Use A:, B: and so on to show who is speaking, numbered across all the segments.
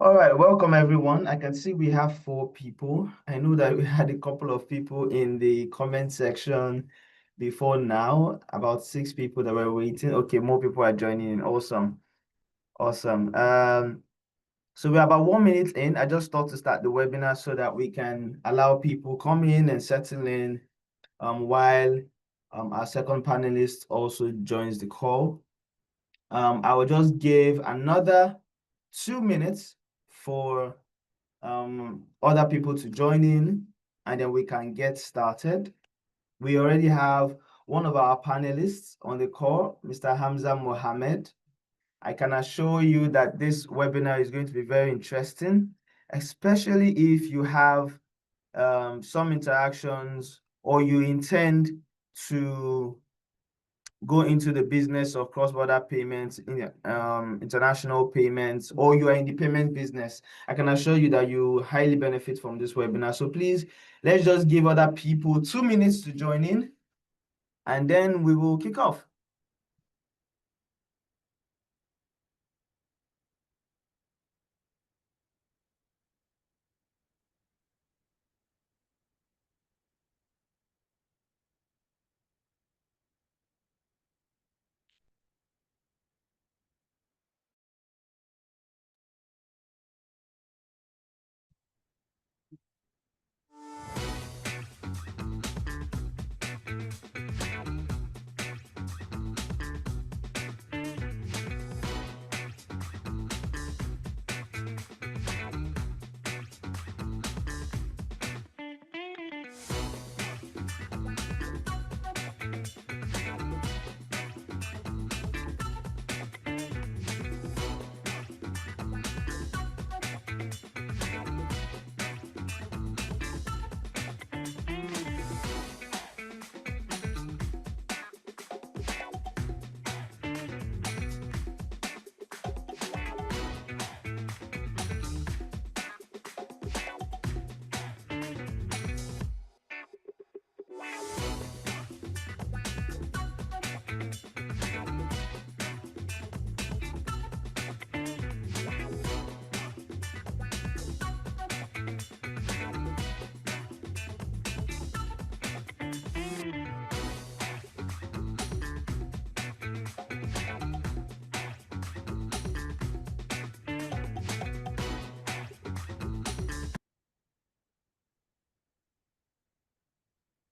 A: All right, welcome everyone. I can see we have 4 people. I know that we had a couple of people in the comment section before now, about 6 people that were waiting. Okay, more people are joining in. Awesome. Awesome. So we're about 1 minute in. I just thought to start the webinar so that we can allow people come in and settle in while our second panelist also joins the call. I will just give another 2 minutes for other people to join in, and then we can get started. We already have one of our panelists on the call, Mr. Hamza Mohammed. I can assure you that this webinar is going to be very interesting, especially if you have some interactions or you intend to go into the business of cross-border payments, international payments, or you are in the payment business. I can assure you that you highly benefit from this webinar. So please, let's just give other people 2 minutes to join in, and then we will kick off.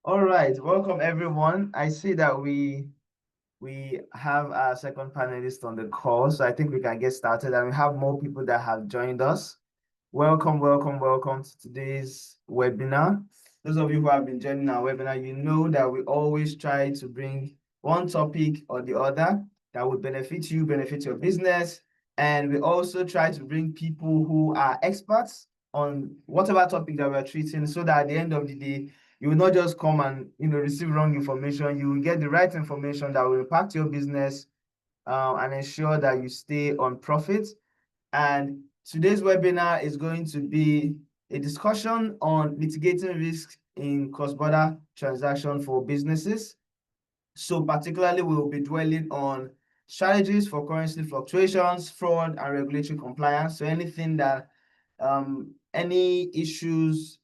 A: All right, welcome everyone. I see that we have our second panelist on the call, so I think we can get started, and we have more people that have joined us. Welcome, welcome, welcome to today's webinar. Those of you who have been joining our webinar, you know that we always try to bring one topic or the other that would benefit you, benefit your business. And we also try to bring people who are experts on whatever topic that we're treating, so that at the end of the day, you will not just come and receive wrong information. You will get the right information that will impact your business and ensure that you stay on profit. And today's webinar is going to be a discussion on mitigating risks in cross-border transaction for businesses. So particularly, we will be dwelling on strategies for currency fluctuations, fraud, and regulatory compliance. So anything that, any issues,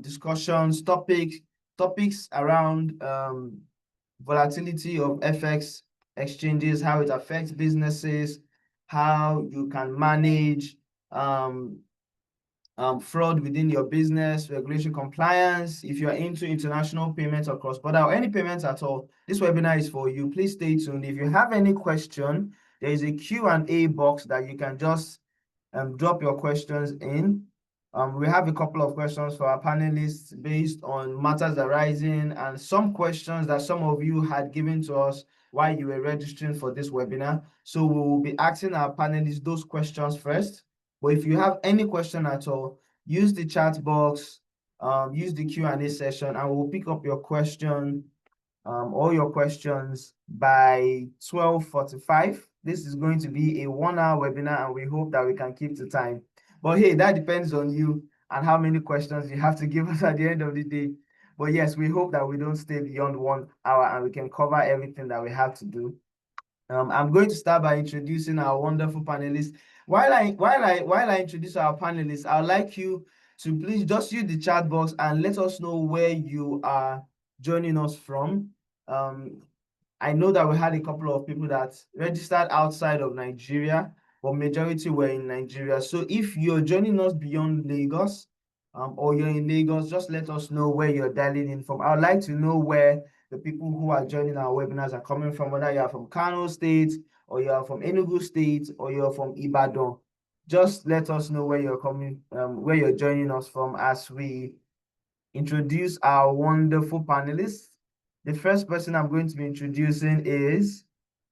A: discussions, topics around volatility of FX exchanges, how it affects businesses, how you can manage fraud within your business, regulatory compliance. If you're into international payments or cross-border or any payments at all, this webinar is for you. Please stay tuned. If you have any question, there is a Q&A box that you can just drop your questions in. We have a couple of questions for our panelists based on matters arising and some questions that some of you had given to us while you were registering for this webinar. So we will be asking our panelists those questions first. But if you have any question at all, use the chat box, use the Q&A session, and we'll pick up your question, all your questions by 12:45. This is going to be a 1-hour webinar, and we hope that we can keep to time. But hey, that depends on you and how many questions you have to give us at the end of the day. But yes, we hope that we don't stay beyond 1 hour and we can cover everything that we have to do. I'm going to start by introducing our wonderful panelists. While I introduce our panelists, I'd like you to please just use the chat box and let us know where you are joining us from. Um, I know that we had a couple of people that registered outside of Nigeria, but majority were in Nigeria. So if you're joining us beyond Lagos, or you're in Lagos, just let us know where you're dialing in from. I would like to know where the people who are joining our webinars are coming from, whether you are from Kano State, or you are from Enugu State, or you're from Ibadan. Just let us know where you're coming, where you're joining us from as we introduce our wonderful panelists. The first person I'm going to be introducing is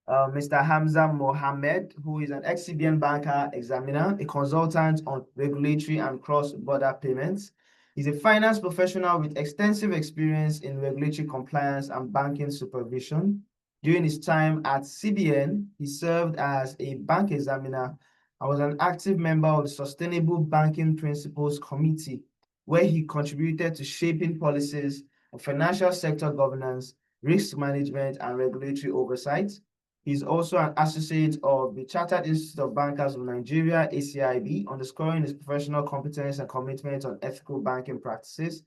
A: Mr. Hamza Mohammed, who is an ex-CBN banker examiner, a consultant on regulatory and cross-border payments. He's a finance professional with extensive experience in regulatory compliance and banking supervision. During his time at CBN, he served as a bank examiner and was an active member of the Sustainable Banking Principles Committee, where he contributed to shaping policies on financial sector governance, risk management, and regulatory oversight. He's also an associate of the Chartered Institute of Bankers of Nigeria, ACIB, underscoring his professional competence and commitment on ethical banking practices.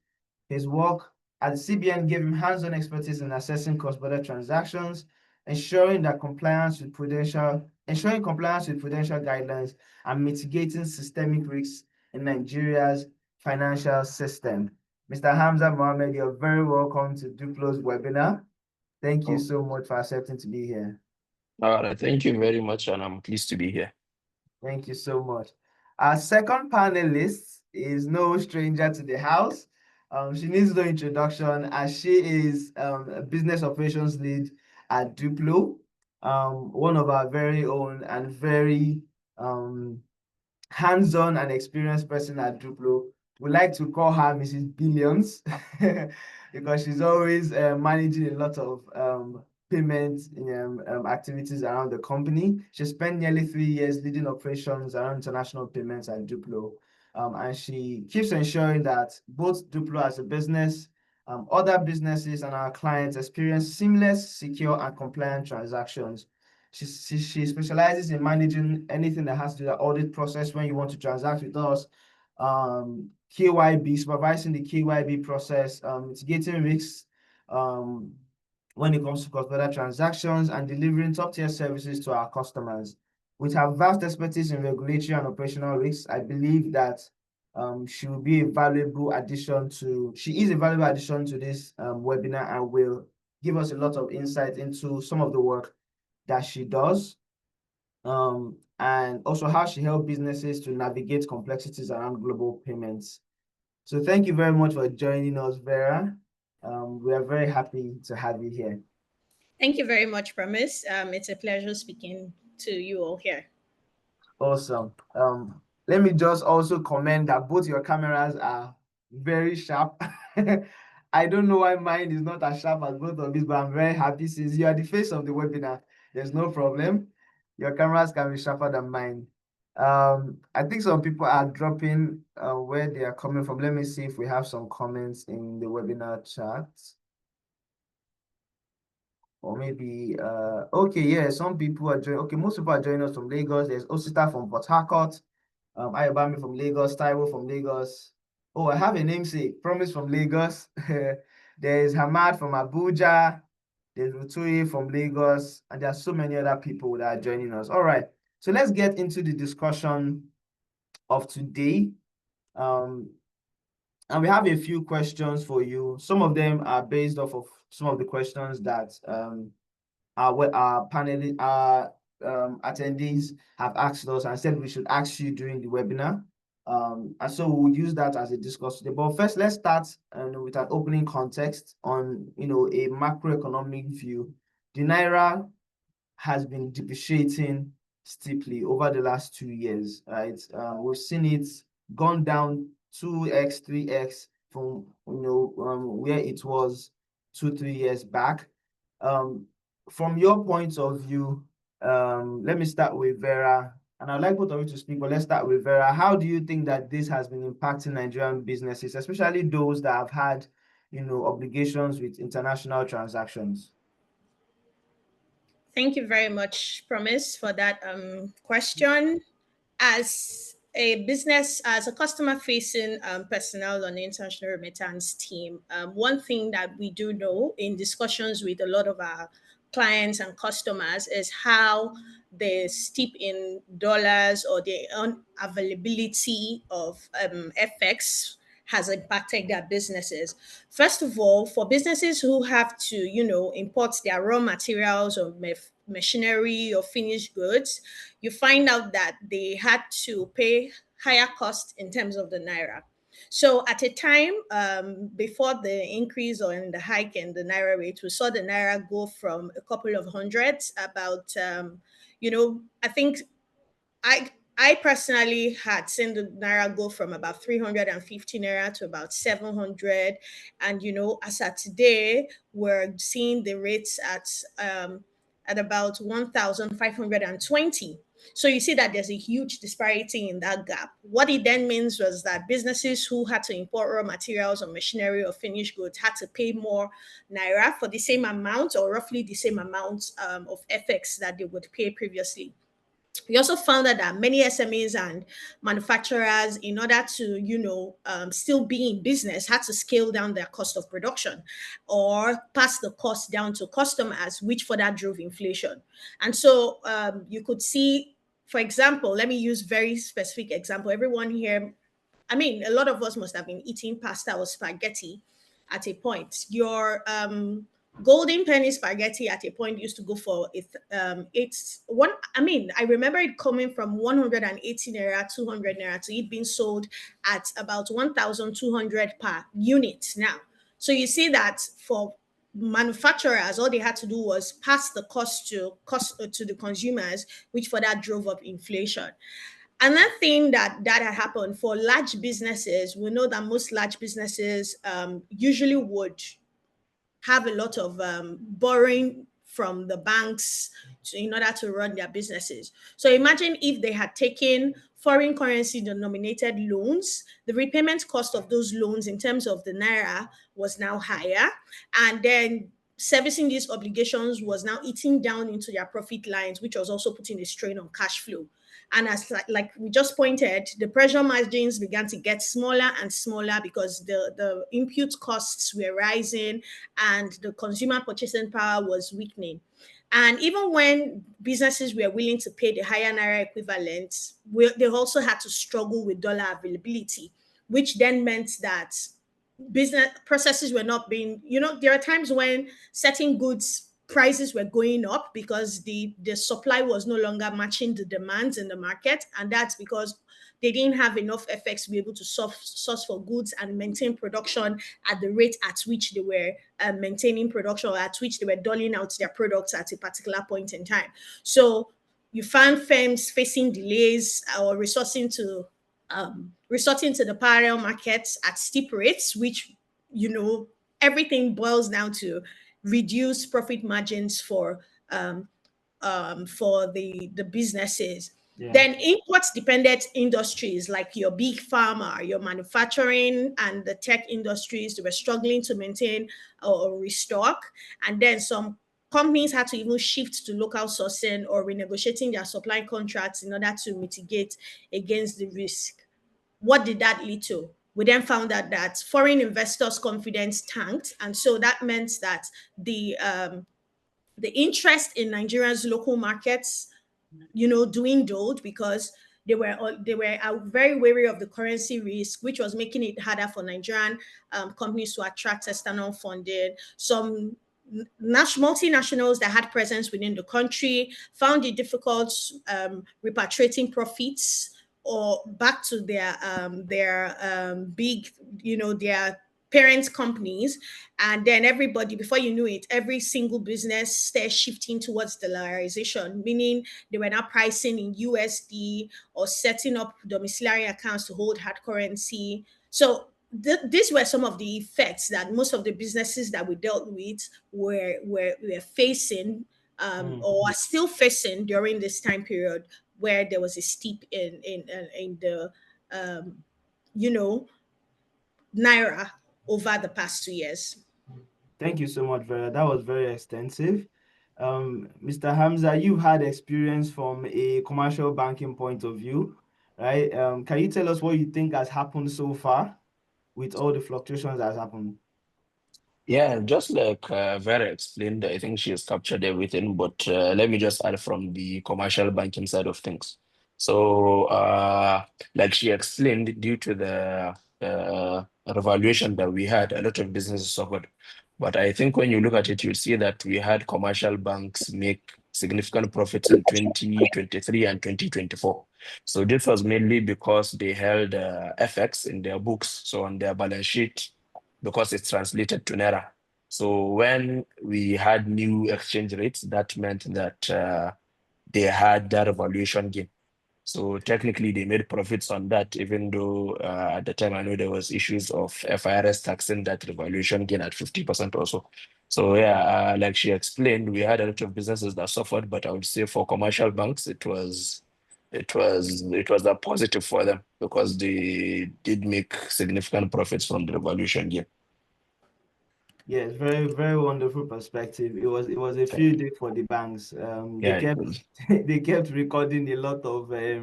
A: His work at the CBN gave him hands-on expertise in assessing cross-border transactions, ensuring compliance with prudential guidelines, and mitigating systemic risks in Nigeria's financial system. Mr. Hamza Mohammed, you're very welcome to Duplo's webinar. Thank you
B: Oh,
A: so much for accepting to be here.
B: all right. Thank you very much, and I'm pleased to be here.
A: Thank you so much. Our second panelist is no stranger to the house. She needs no introduction as she is a business operations lead at Duplo, one of our very own and very um, hands-on and experienced person at Duplo. We like to call her Mrs. Billions because she's always managing a lot of payment activities around the company. She spent nearly 3 years leading operations around international payments at Duplo. And she keeps ensuring that both Duplo as a business, other businesses, and our clients experience seamless, secure, and compliant transactions. She specializes in managing anything that has to do with the audit process when you want to transact with us, KYB, supervising the KYB process, mitigating risks when it comes to cross-border transactions, and delivering top-tier services to our customers. With her vast expertise in regulatory and operational risks, I believe that she will be a valuable addition she is a valuable addition to this webinar and will give us a lot of insight into some of the work that she does, and also how she helps businesses to navigate complexities around global payments. So thank you very much for joining us, Vera. We are very happy to have you here.
C: Thank you very much, Promise. It's a pleasure speaking to you all here.
A: Awesome. Let me just also comment that both your cameras are very sharp. I don't know why mine is not as sharp as both of these, but I'm very happy since you are the face of the webinar. There's no problem. Your cameras can be sharper than mine. I think some people are dropping where they are coming from. Let me see if we have some comments in the webinar chat. Or maybe, okay, yeah, some people are joining. Okay, most people are joining us from Lagos. There's Osita from Port Harcourt, Ayobami from Lagos, Taiwo from Lagos. Oh, I have a namesake, Promise from Lagos. There's Hamad from Abuja. There's Rutuye from Lagos. And there are so many other people that are joining us. All right, so let's get into the discussion of today. And we have a few questions for you. Some of them are based off of some of the questions that our panel, attendees have asked us and said we should ask you during the webinar. And so we'll use that as a discussion today. But first, let's start with an opening context on a macroeconomic view. The Naira has been depreciating steeply over the last 2 years, right? We've seen it gone down 2x, 3x from where it was 2-3 years back. From your point of view, let me start with Vera, and I'd like both of you to speak, but let's start with Vera. How do you think that this has been impacting Nigerian businesses, especially those that have had, obligations with international transactions?
C: Thank you very much, Promise, for that question. As a business, as a customer facing personnel on the international remittance team, one thing that we do know in discussions with a lot of our clients and customers is how the steep in dollars or the unavailability of FX has impacted their businesses. First of all, for businesses who have to, import their raw materials or machinery or finished goods, you find out that they had to pay higher cost in terms of the naira. So at a time before the increase or in the hike in the naira rate, we saw the naira go from a couple of hundreds, about I think I personally had seen the naira go from about 350 naira to about 700, and as at today, we're seeing the rates at about 1,520. So you see that there's a huge disparity in that gap. What it then means was that businesses who had to import raw materials or machinery or finished goods had to pay more naira for the same amount, or roughly the same amount of FX that they would pay previously. We also found out that many SMEs and manufacturers, in order to, still be in business, had to scale down their cost of production or pass the cost down to customers, which further drove inflation. And so you could see, for example, let me use very specific example. Everyone here, I mean, a lot of us must have been eating pasta or spaghetti at a point. Your golden penny spaghetti at a point used to go for it's one. I mean, I remember it coming from 180 naira, 200 naira to it being sold at about 1,200 per unit now. So you see that for manufacturers, all they had to do was pass the cost to the consumers, which further drove up inflation. Another thing that had happened for large businesses, we know that most large businesses usually would have a lot of borrowing from the banks in order to run their businesses. So imagine if they had taken foreign currency denominated loans, the repayment cost of those loans in terms of the naira was now higher, and then servicing these obligations was now eating down into their profit lines, which was also putting a strain on cash flow. And as like we just pointed, the pressure margins began to get smaller and smaller because the input costs were rising and the consumer purchasing power was weakening. And even when businesses were willing to pay the higher naira equivalent, they also had to struggle with dollar availability, which then meant that business processes were not being, there are times when certain goods prices were going up because the supply was no longer matching the demands in the market, and that's because they didn't have enough FX to be able to source for goods and maintain production at the rate at which they were maintaining production, or at which they were doling out their products at a particular point in time. So you found firms facing delays or resorting to the parallel markets at steep rates, which, you know, everything boils down to reduce profit margins for the businesses.
A: Yeah.
C: Then imports dependent industries like your big pharma, your manufacturing, and the tech industries, they were struggling to maintain or restock. And then some companies had to even shift to local sourcing or renegotiating their supply contracts in order to mitigate against the risk. What did that lead to? We then found out that foreign investors' confidence tanked, and so that meant that the interest in Nigeria's local markets, dwindled because they were very wary of the currency risk, which was making it harder for Nigerian companies to attract external funding. Some multinationals that had presence within the country found it difficult repatriating profits or back to their big, their parent companies. And then everybody, before you knew it, every single business started shifting towards dollarization, meaning they were now pricing in USD or setting up domiciliary accounts to hold hard currency. So these were some of the effects that most of the businesses that we dealt with were facing, or are still facing during this time period, where there was a steep in the you know naira over the past 2 years.
A: Thank you so much, Vera. That was very extensive. Mr. Hamza, you've had experience from a commercial banking point of view, right? Can you tell us what you think has happened so far with all the fluctuations that has happened?
B: Yeah, just like Vera explained, I think she has captured everything, but let me just add from the commercial banking side of things. So, like she explained, due to the revaluation that we had, a lot of businesses suffered. But I think when you look at it, you'll see that we had commercial banks make significant profits in 2023 and 2024. So this was mainly because they held FX in their books, so on their balance sheet because it's translated to Naira. So when we had new exchange rates, that meant that they had that revaluation gain. So technically, they made profits on that, even though at the time I know there was issues of FIRS taxing that revaluation gain at 50% also. So yeah, like she explained, we had a lot of businesses that suffered, but I would say for commercial banks, it was a positive for them because they did make significant profits from the revaluation gain.
A: Yes, very, very wonderful perspective. It was a field day for the banks. They
B: Yeah, it
A: kept
B: was
A: they kept recording a lot of
B: the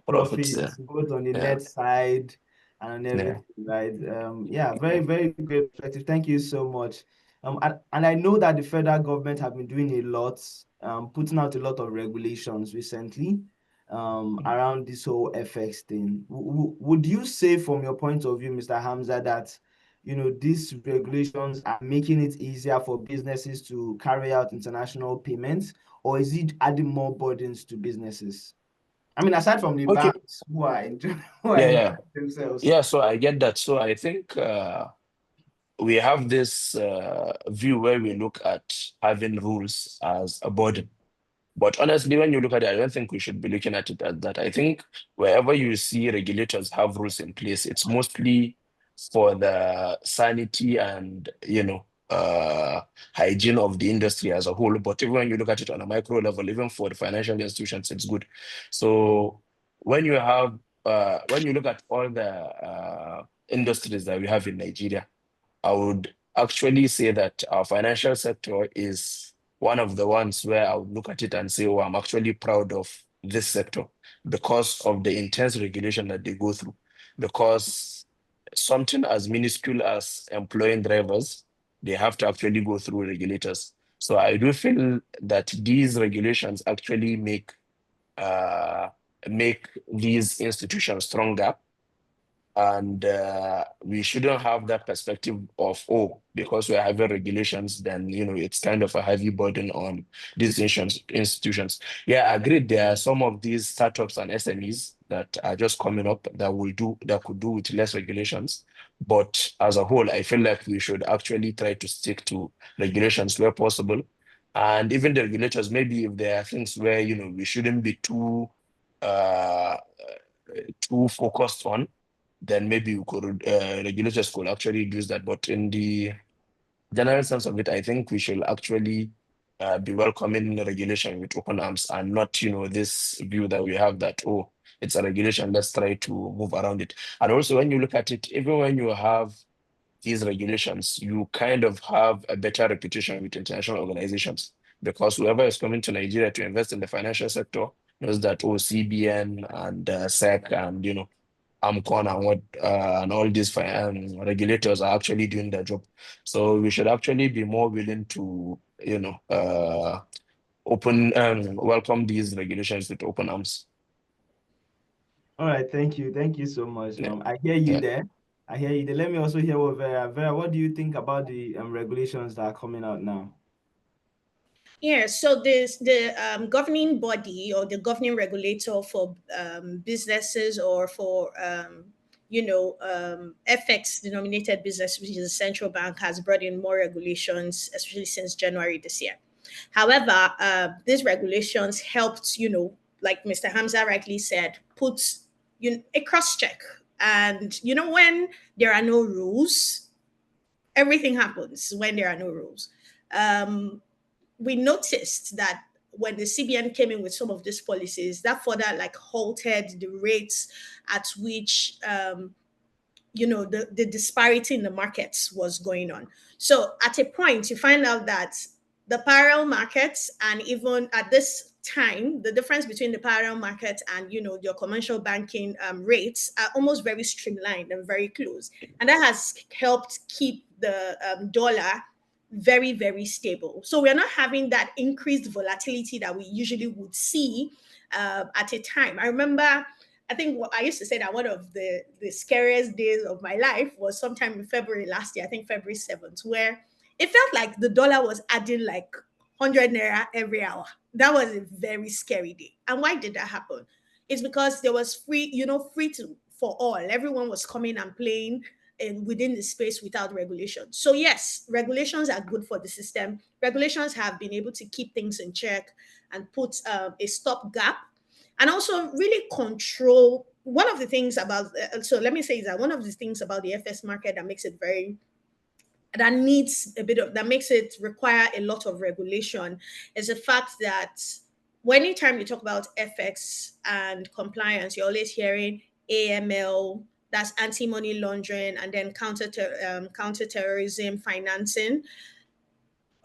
B: profits. Yeah,
A: profits both on the
B: yeah,
A: net side and
B: yeah.
A: everything, right? Yeah, very,
B: Yeah.
A: very great perspective. Thank you so much. And I know that the federal government have been doing a lot, putting out a lot of regulations recently, around this whole FX thing. Would you say, from your point of view, Mr. Hamza, that these regulations are making it easier for businesses to carry out international payments, or is it adding more burdens to businesses? I mean, aside from the
B: Okay.
A: banks who are enjoying, who are
B: Yeah,
A: enjoying
B: yeah.
A: themselves.
B: Yeah, so I get that. So I think we have this view where we look at having rules as a burden. But honestly, when you look at it, I don't think we should be looking at it as that. I think wherever you see regulators have rules in place, it's mostly for the sanity and, hygiene of the industry as a whole. But even when you look at it on a micro level, even for the financial institutions, it's good. So when you look at all the industries that we have in Nigeria, I would actually say that our financial sector is one of the ones where I would look at it and say, oh, I'm actually proud of this sector because of the intense regulation that they go through. Because something as minuscule as employing drivers, they have to actually go through regulators. So I do feel that these regulations actually uh, make these institutions stronger, and we shouldn't have that perspective of, oh, because we're having regulations, then it's kind of a heavy burden on these institutions. Yeah, I agree. There are some of these startups and SMEs that are just coming up that could do with less regulations. But as a whole, I feel like we should actually try to stick to regulations where possible. And even the regulators, maybe if there are things where we shouldn't be uh, too focused on, then maybe regulators could actually use that. But in the general sense of it, I think we should actually be welcoming regulation with open arms and not, this view that we have that, oh, it's a regulation, let's try to move around it. And also, when you look at it, even when you have these regulations, you kind of have a better reputation with international organizations because whoever is coming to Nigeria to invest in the financial sector knows that, oh, CBN and SEC and, AMCON and and all these regulators are actually doing their job. So we should actually be more willing to, welcome these regulations with open arms.
A: All right, thank you. Thank you so much.
B: Yeah,
A: I hear you
B: yeah.
A: there. I hear you there. Let me also hear what Vera. Vera, what do you think about the regulations that are coming out now?
C: Yeah, so this the governing body or the governing regulator for businesses or for FX denominated business, which is the central bank, has brought in more regulations, especially since January this year. However, these regulations helped, like Mr. Hamza rightly said, put a cross check. And when there are no rules, everything happens when there are no rules. Um, we noticed that when the CBN came in with some of these policies, that further like halted the rates at which the disparity in the markets was going on. So at a point, you find out that the parallel markets, and even at this time, the difference between the parallel markets and your commercial banking rates are almost very streamlined and very close, and that has helped keep the dollar very, very stable. So we're not having that increased volatility that we usually would see at a time. I remember, I think what I used to say that one of the scariest days of my life was sometime in February last year, I think February 7th, where it felt like the dollar was adding like 100 naira every hour. That was a very scary day. And why did that happen? It's because there was free to for all. Everyone was coming and playing in within the space without regulation. So yes, regulations are good for the system. Regulations have been able to keep things in check and put a stop gap, and also really control. One of the things about so let me say is that one of the things about the FS market that makes it very that needs a bit of that makes it require a lot of regulation is the fact that anytime you talk about FX and compliance, you're always hearing AML, that's anti-money laundering, and then counterterrorism financing.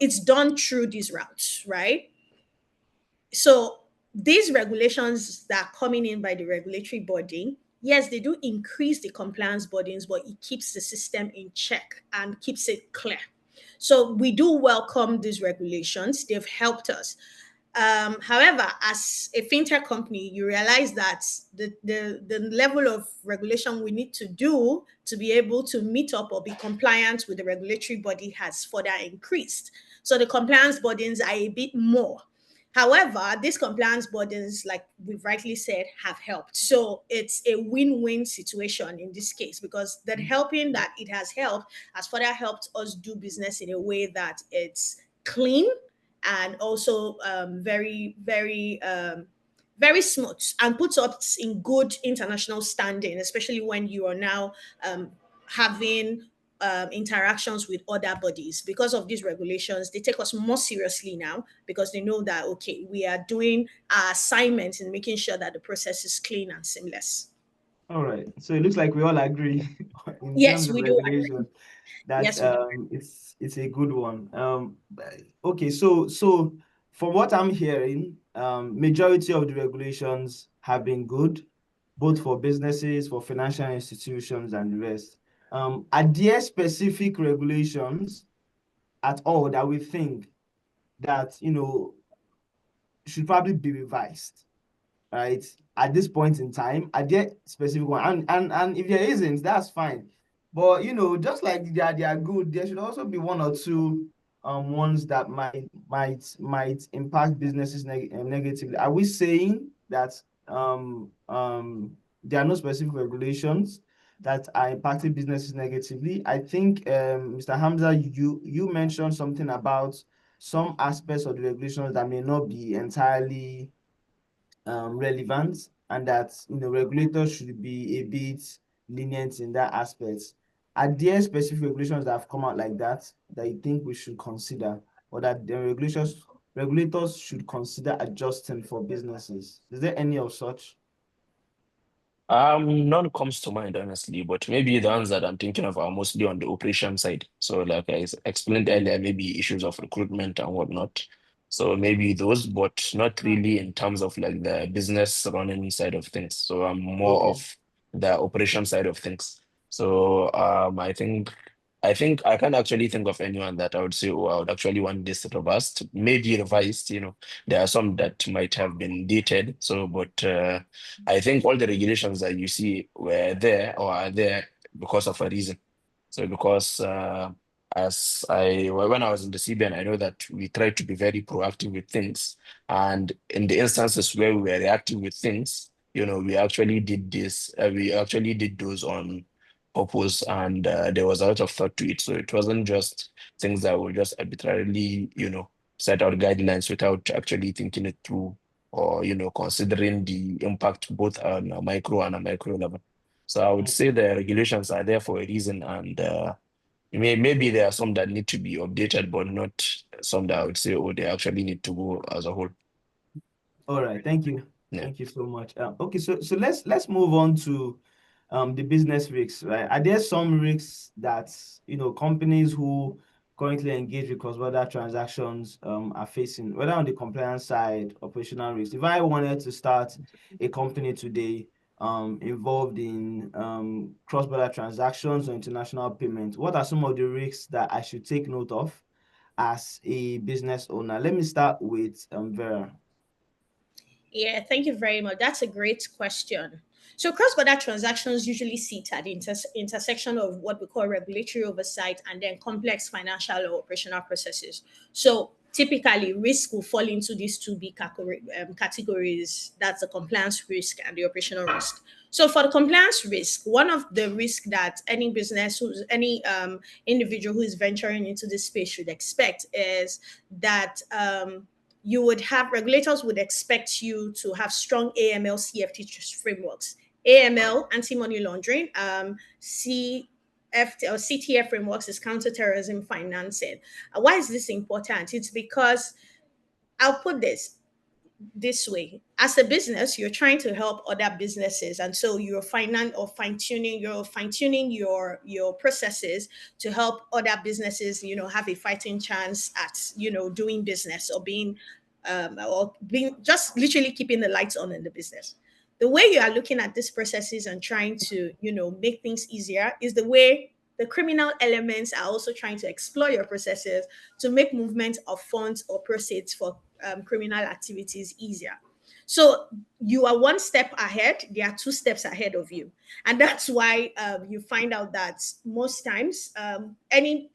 C: It's done through these routes, right? So these regulations that are coming in by the regulatory body, yes, they do increase the compliance burdens, but it keeps the system in check and keeps it clear. So we do welcome these regulations. They've helped us. However, as a fintech company, you realize that the level of regulation we need to do to be able to meet up or be compliant with the regulatory body has further increased. So the compliance burdens are a bit more. However, these compliance burdens, like we've rightly said, have helped. So it's a win-win situation in this case, because the helping that it has further helped us do business in a way that it's clean and also very, very, very smooth, and puts us in good international standing, especially when you are now having interactions with other bodies. Because of these regulations, they take us more seriously now, because they know that, okay, we are doing our assignments and making sure that the process is clean and seamless.
A: All right. So it looks like we all agree in terms
C: Yes,
A: of
C: we do
A: regulation
C: agree.
A: that
C: Yes, we do.
A: it's a good one. Okay, so from what I'm hearing, majority of the regulations have been good, both for businesses, for financial institutions, and the rest. Are there specific regulations at all that we think that should probably be revised, right? At this point in time, are there specific one? And if there isn't, that's fine. But just like they are good, there should also be one or two ones that might impact businesses negatively. Are we saying that there are no specific regulations that are impacting businesses negatively? I think Mr. Hamza, you mentioned something about some aspects of the regulations that may not be entirely relevant, and that regulators should be a bit lenient in that aspect. Are there specific regulations that have come out like that you think we should consider, or that the regulators should consider adjusting for businesses? Is there any of such?
B: None comes to mind, honestly, but maybe the ones that I'm thinking of are mostly on the operation side. So, like explained earlier, maybe issues of recruitment and whatnot. So maybe those, but not really in terms of like the business running side of things. So I'm more
A: Okay.
B: of the operation side of things. So I think I can't actually think of anyone that I would say, oh, I would actually want this reversed, maybe revised. There are some that might have been dated. So, but I think all the regulations that you see were there or are there because of a reason. So because when I was in the CBN, I know that we tried to be very proactive with things. And in the instances where we were reacting with things, we actually did this, we actually did those on purpose, and there was a lot of thought to it. So it wasn't just things that were just arbitrarily, set out guidelines without actually thinking it through, or considering the impact both on a micro and a micro level. So I would say the regulations are there for a reason, and maybe there are some that need to be updated, but not some that I would say, oh, they actually need to go as a whole.
A: All right, thank you.
B: Yeah.
A: Thank you so much. Okay, so let's move on to the business risks, right? Are there some risks that companies who currently engaged with cross-border transactions are facing, whether on the compliance side, operational risks. If I wanted to start a company today involved in cross-border transactions or international payments, what are some of the risks that I should take note of as a business owner? Let me start with Vera.
C: Yeah, thank you very much. That's a great question. So, cross-border transactions usually sit at the intersection of what we call regulatory oversight and then complex financial or operational processes. So, typically, risk will fall into these two big categories. That's the compliance risk and the operational risk. So, for the compliance risk, one of the risks that any business, any individual who is venturing into this space should expect is that you would have regulators would expect you to have strong AML CFT frameworks. AML, anti-money laundering, CFT or CTF frameworks is counterterrorism financing. Why is this important? It's because I'll put this way. As a business, you're trying to help other businesses, and so you're fine-tuning your processes to help other businesses, have a fighting chance at doing business or being just literally keeping the lights on in the business. The way you are looking at these processes and trying to make things easier is the way the criminal elements are also trying to exploit your processes to make movement of funds or proceeds for criminal activities easier. So you are one step ahead, they are two steps ahead of you. And that's why you find out that most times any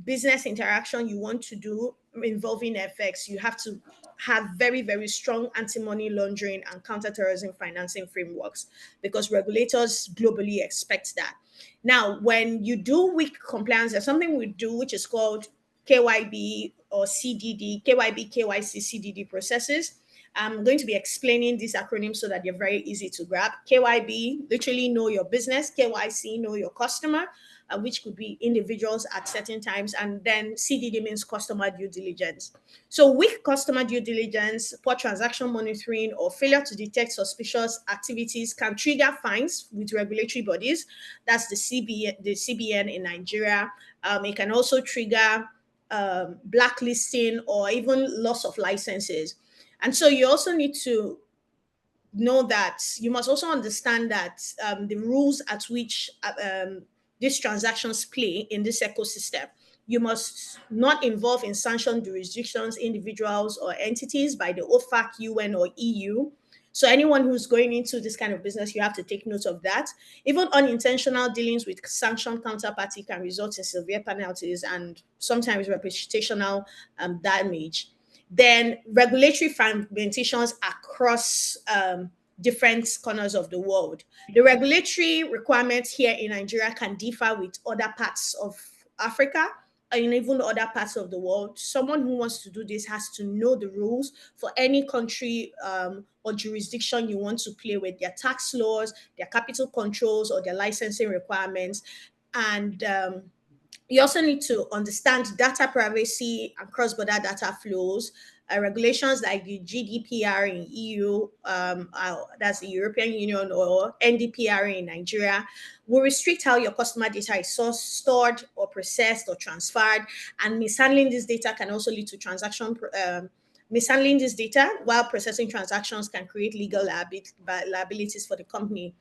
C: business interaction you want to do involving FX, you have to have very, very strong anti-money laundering and counterterrorism financing frameworks because regulators globally expect that. Now, when you do weak compliance, there's something we do which is called KYB or CDD, KYB, KYC, CDD processes. I'm going to be explaining these acronyms so that they're very easy to grab. KYB, literally know your business. KYC, know your customer, which could be individuals at certain times. And then CDD means customer due diligence. So weak customer due diligence, poor transaction monitoring, or failure to detect suspicious activities can trigger fines with regulatory bodies. That's the CBN in Nigeria. It can also trigger blacklisting or even loss of licenses. And so you also need to know that you must also understand that the rules at which these transactions play in this ecosystem. You must not involve in sanctioned jurisdictions, individuals, or entities by the OFAC, UN, or EU. So anyone who's going into this kind of business, you have to take note of that. Even unintentional dealings with sanctioned counterparty can result in severe penalties and sometimes reputational damage. Then regulatory fragmentations across different corners of the world. The regulatory requirements here in Nigeria can differ with other parts of Africa and even other parts of the world. Someone who wants to do this has to know the rules for any country or jurisdiction you want to play with, their tax laws, their capital controls, or their licensing requirements. And you also need to understand data privacy and cross-border data flows. Regulations like the GDPR in EU, that's the European Union, or NDPR in Nigeria, will restrict how your customer data is stored or processed or transferred. And mishandling this data can also lead to mishandling this data while processing transactions can create legal liabilities for the company.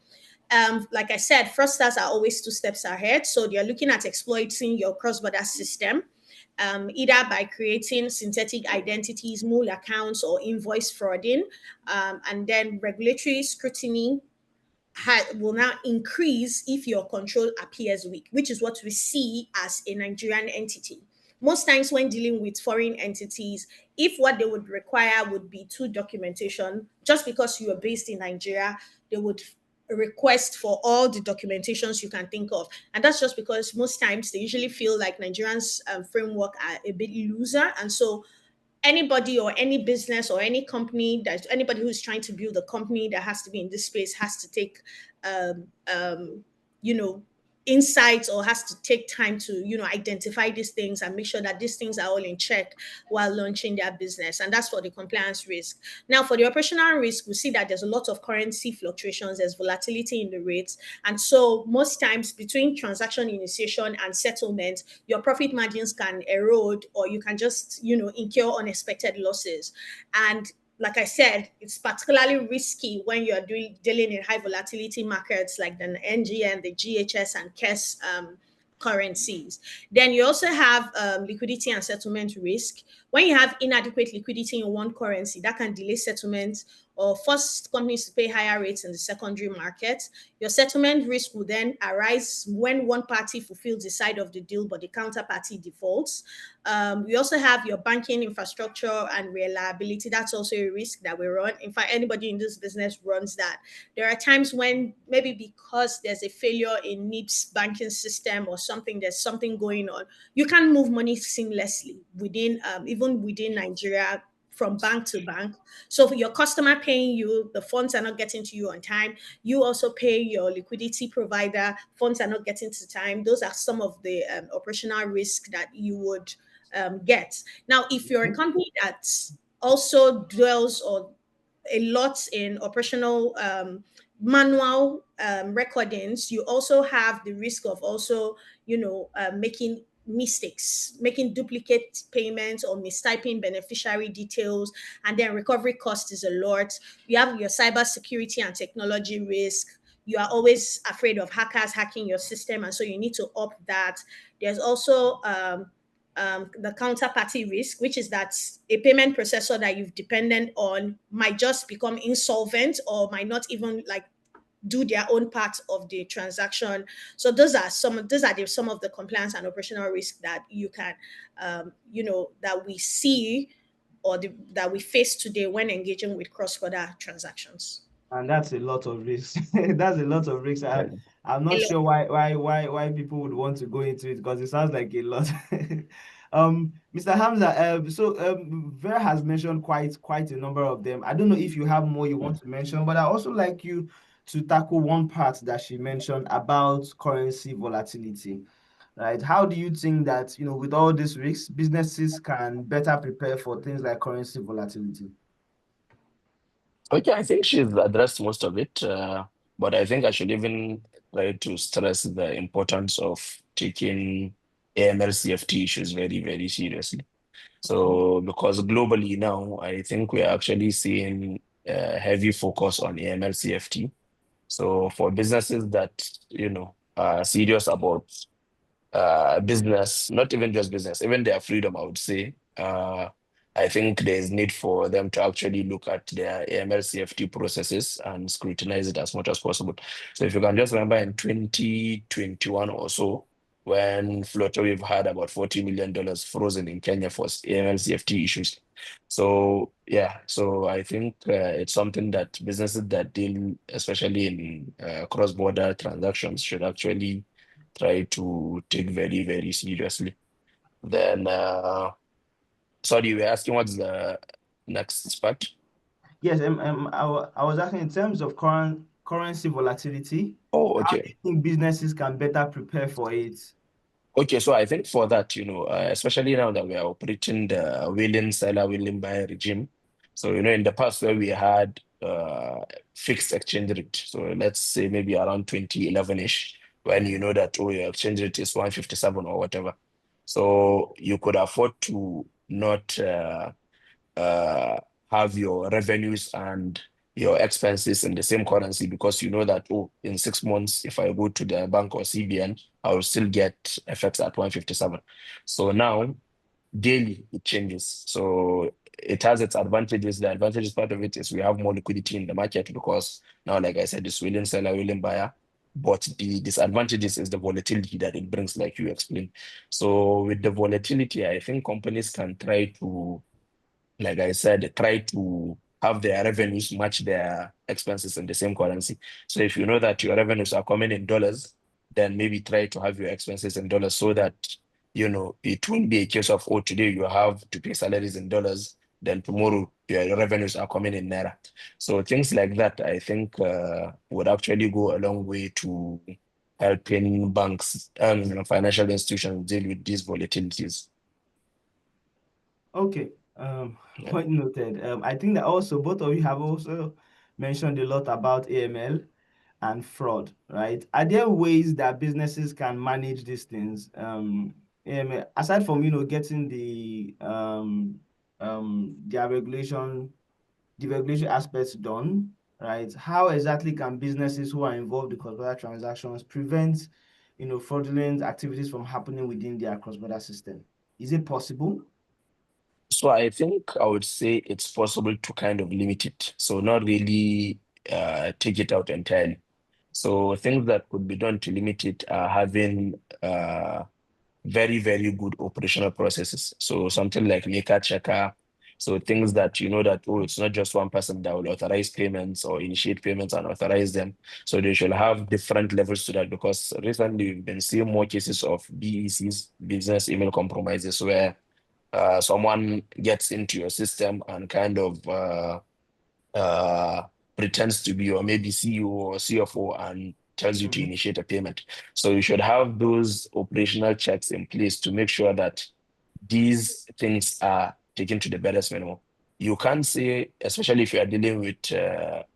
C: Like I said, fraudsters are always two steps ahead. So they're looking at exploiting your cross-border system, either by creating synthetic identities, mule accounts, or invoice frauding. And then regulatory scrutiny will now increase if your control appears weak, which is what we see as a Nigerian entity. Most times when dealing with foreign entities, if what they would require would be two documentation, just because you are based in Nigeria, they would request for all the documentations you can think of. And that's just because most times they usually feel like Nigerians' framework are a bit looser. And so anybody or any business or any company, that anybody who's trying to build a company that has to be in this space has to take um, um, you know insights or has to take time to identify these things and make sure that these things are all in check while launching their business. And that's for the compliance risk. Now for the operational risk, we see that there's a lot of currency fluctuations, there's volatility in the rates, and so most times between transaction initiation and settlement, your profit margins can erode, or you can just incur unexpected losses. And like I said, it's particularly risky when you're dealing in high volatility markets like the NGN, the GHS, and KES currencies. Then you also have liquidity and settlement risk. When you have inadequate liquidity in one currency, that can delay settlement or force companies to pay higher rates in the secondary market. Your settlement risk will then arise when one party fulfills the side of the deal, but the counterparty defaults. We also have your banking infrastructure and reliability. That's also a risk that we run. In fact, anybody in this business runs that. There are times when maybe because there's a failure in NIB's banking system or something, there's something going on, you can move money seamlessly within, even within Nigeria, from bank to bank. So for your customer paying you, the funds are not getting to you on time. You also pay your liquidity provider, funds are not getting to time. Those are some of the operational risk that you would get. Now, if you're a company that also dwells or a lot in operational manual recordings, you also have the risk of also, making mistakes, making duplicate payments or mistyping beneficiary details, and then recovery cost is a lot. You have your cyber security and technology risk. You are always afraid of hackers hacking your system, and so you need to up that. There's also the counterparty risk, which is that a payment processor that you've dependent on might just become insolvent or might not even like do their own part of the transaction. So those are some of the compliance and operational risk that you can that we see or that we face today when engaging with cross-border transactions.
A: And that's a lot of risk. That's a lot of risk.
B: Yeah.
A: I'm not sure why people would want to go into it, because it sounds like a lot. Mr. Hamza, Vera has mentioned quite a number of them. I don't know if you have more you want to mention, but I also like you to tackle one part that she mentioned about currency volatility. Right? How do you think that, with all these risks, businesses can better prepare for things like currency volatility?
B: Okay, I think she's addressed most of it, but I think I should even try to stress the importance of taking AML CFT issues very, very seriously. So, because globally now, I think we're actually seeing a heavy focus on AML CFT. So, for businesses that, are serious about business, not even just business, even their freedom, I would say. I think there's need for them to actually look at their AML CFT processes and scrutinize it as much as possible. So if you can just remember in 2021 or so, when Flutter, we've had about $40 million frozen in Kenya for AML CFT issues. So yeah, so I think it's something that businesses that deal, especially in cross-border transactions, should actually try to take very, very seriously. Then, sorry, you were asking what's the next part?
A: Yes, I was asking in terms of currency volatility,
B: Oh,
A: how do
B: okay.
A: you think businesses can better prepare for it?
B: Okay, so I think for that, especially now that we are operating the willing seller, willing buyer regime. So, in the past where we had fixed exchange rate, so let's say maybe around 2011-ish, when you know that, oh, your exchange rate is 157 or whatever. So you could afford to not uh, have your revenues and your expenses in the same currency, because you know that, oh, in 6 months, if I go to the bank or CBN, I will still get effects at 157. So now daily it changes. So it has its advantages. The advantages part of it is we have more liquidity in the market, because now, like I said, it's willing seller, willing buyer. But the disadvantages is the volatility that it brings, like you explained. So with the volatility, I think companies can try to, like I said, try to have their revenues match their expenses in the same currency. So if you know that your revenues are coming in dollars, then maybe try to have your expenses in dollars, so that, it won't be a case of, oh, today you have to pay salaries in dollars, then tomorrow your revenues are coming in naira. So things like that, I think, would actually go a long way to helping banks and financial institutions deal with these volatilities.
A: Okay. Point noted. I think that also both of you have also mentioned a lot about AML and fraud, right? Are there ways that businesses can manage these things? Aside from, getting their the regulation aspects done, right? How exactly can businesses who are involved in cross-border transactions prevent, fraudulent activities from happening within their cross-border system? Is it possible?
B: So I think I would say it's possible to kind of limit it. So not really take it out entirely. So things that could be done to limit it are having very, very good operational processes. So something like maker checker. So things that you know that, oh, it's not just one person that will authorize payments or initiate payments and authorize them. So they should have different levels to that, because recently we've been seeing more cases of BECs, business email compromises, where someone gets into your system and kind of uh, pretends to be, or maybe CEO or CFO, and tells you to initiate a payment. So you should have those operational checks in place to make sure that these things are taken to the barest minimum. You can't say, especially if you are dealing with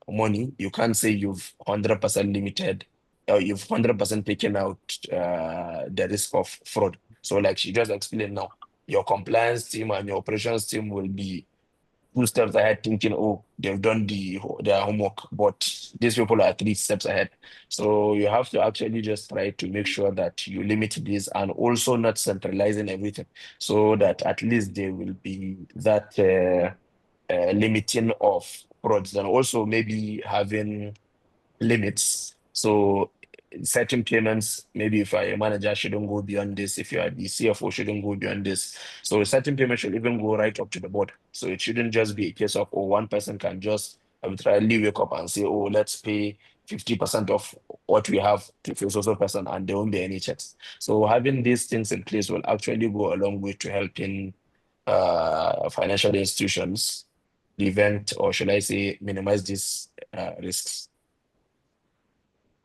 B: money, you can't say you've 100% limited, or you've 100% taken out the risk of fraud. So like she just explained now, your compliance team and your operations team will be 2 steps ahead, thinking, oh, they've done their homework, but these people are 3 steps ahead. So you have to actually just try to make sure that you limit this, and also not centralizing everything, so that at least there will be that limiting of frauds, and also maybe having limits. So certain payments, maybe if a manager shouldn't go beyond this, if you are the CFO shouldn't go beyond this. So certain payments should even go right up to the board. So it shouldn't just be a case of, oh, one person can just arbitrarily wake up and say, oh, let's pay 50% of what we have to this other person, and there won't be any checks. So having these things in place will actually go a long way to helping financial institutions prevent, or should I say, minimize these risks.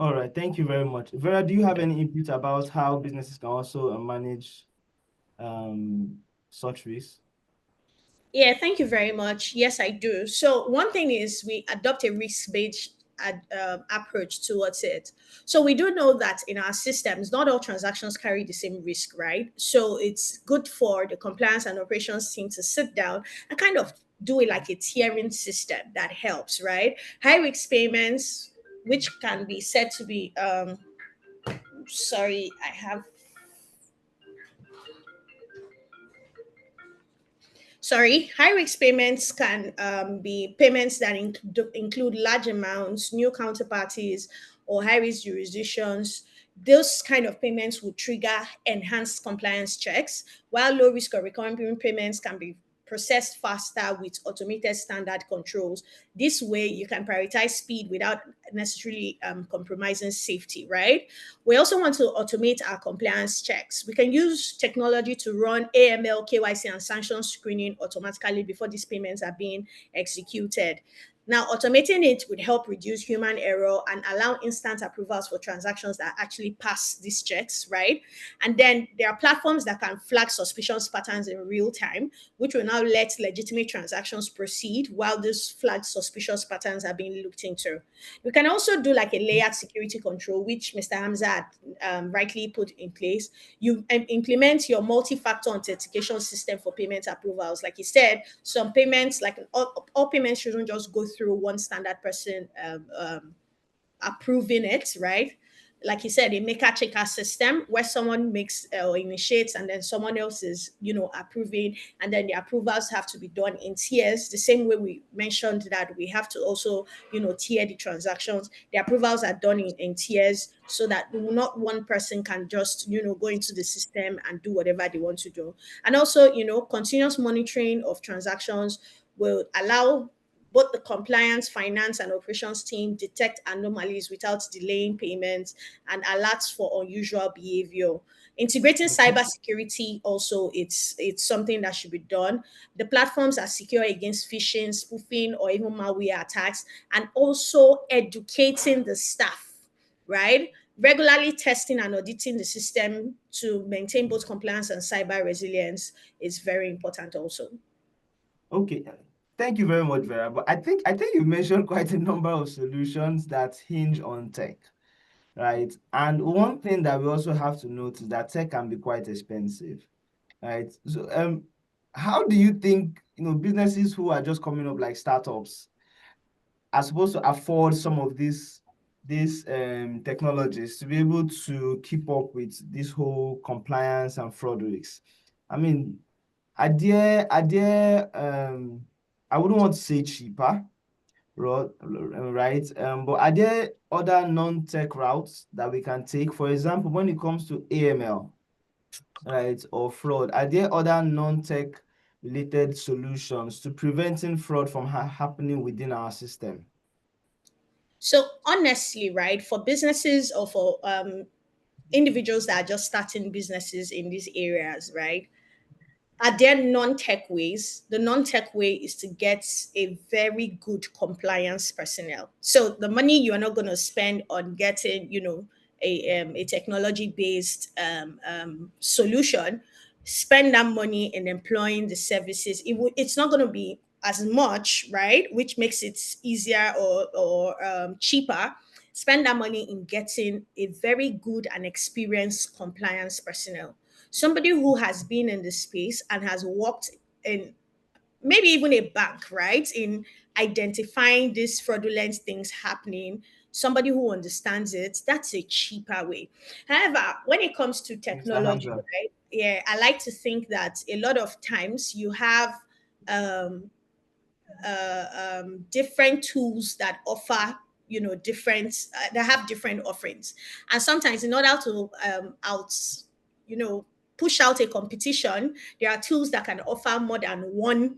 A: All right, thank you very much. Vera, do you have any input about how businesses can also manage such risks?
C: Yeah, thank you very much. Yes, I do. So one thing is we adopt a risk-based approach towards it. So we do know that in our systems, not all transactions carry the same risk, right? So it's good for the compliance and operations team to sit down and kind of do it like a tiering system that helps, right? High risk payments, which can be said to be, sorry, I have sorry, high risk payments can be payments that include large amounts, new counterparties, or high risk jurisdictions. Those kind of payments will trigger enhanced compliance checks, while low risk or recurring payment payments can be processed faster with automated standard controls. This way, you can prioritize speed without necessarily compromising safety, right? We also want to automate our compliance checks. We can use technology to run AML, KYC, and sanction screening automatically before these payments are being executed. Now, automating it would help reduce human error and allow instant approvals for transactions that actually pass these checks, right? And then there are platforms that can flag suspicious patterns in real time, which will now let legitimate transactions proceed while these flagged suspicious patterns are being looked into. We can also do like a layered security control, which Mr. Hamza had rightly put in place. You implement your multi-factor authentication system for payment approvals. Like he said, some payments, like all payments shouldn't just go through one standard person approving it, right? Like you said, a maker checker system where someone makes or initiates and then someone else is, approving, and then the approvals have to be done in tiers. The same way we mentioned that we have to also, tier the transactions. The approvals are done in tiers so that not one person can just, go into the system and do whatever they want to do. And also, continuous monitoring of transactions will allow both the compliance, finance, and operations team detect anomalies without delaying payments and alerts for unusual behavior. Integrating cybersecurity also, it's something that should be done. The platforms are secure against phishing, spoofing, or even malware attacks, and also educating the staff, right? regularly testing and auditing the system to maintain both compliance and cyber resilience is very important also.
A: Okay, thank you very much, Vera. But I think you mentioned quite a number of solutions that hinge on tech, right? And one thing that we also have to note is that tech can be quite expensive, right? So how do you think, businesses who are just coming up like startups are supposed to afford some of these technologies to be able to keep up with this whole compliance and fraud risks? I mean, are there I wouldn't want to say cheaper, right? But are there other non-tech routes that we can take? For example, when it comes to AML, right, or fraud, are there other non-tech related solutions to preventing fraud from happening within our system?
C: So honestly, right, for businesses or for individuals that are just starting businesses in these areas, right, are there non-tech ways? The non-tech way is to get a very good compliance personnel. So the money you are not going to spend on getting, a technology-based solution, spend that money in employing the services. It's not going to be as much, right? Which makes it easier or cheaper. Spend that money in getting a very good and experienced compliance personnel, somebody who has been in the space and has worked in maybe even a bank, right? In identifying these fraudulent things happening, somebody who understands it, that's a cheaper way. However, when it comes to
A: Mr.
C: technology,
A: Hamza.
C: right? Yeah, I like to think that a lot of times you have um, different tools that offer, different that have different offerings, and sometimes in order to you know push out a competition, there are tools that can offer more than one,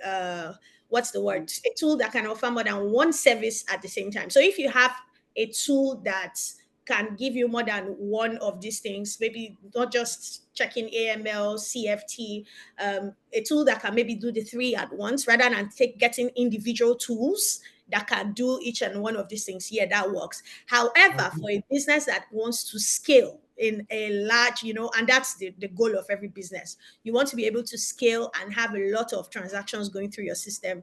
C: uh, what's the word, a tool that can offer more than one service at the same time. So if you have a tool that can give you more than one of these things, maybe not just checking AML, CFT, a tool that can maybe do the three at once rather than getting individual tools that can do each and one of these things. Yeah, that works. However,
A: Okay.
C: for a business that wants to scale in a large, and that's the goal of every business, you want to be able to scale and have a lot of transactions going through your system.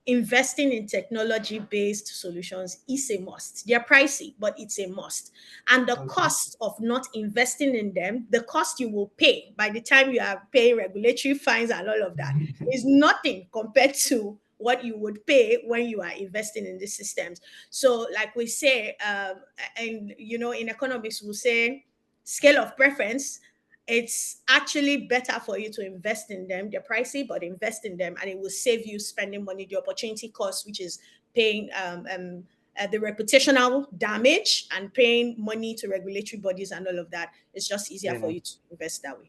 C: Investing in technology based solutions is a must. They're pricey, but it's a must. And the
A: Okay.
C: cost of not investing in them, the cost you will pay by the time you are paying regulatory fines and all of that, is nothing compared to what you would pay when you are investing in these systems. So, like we say, and in economics, we'll say scale of preference. It's actually better for you to invest in them. They're pricey, but invest in them and it will save you spending money, the opportunity cost, which is paying the reputational damage and paying money to regulatory bodies and all of that. It's just easier for
A: Yeah.
C: you to invest that way.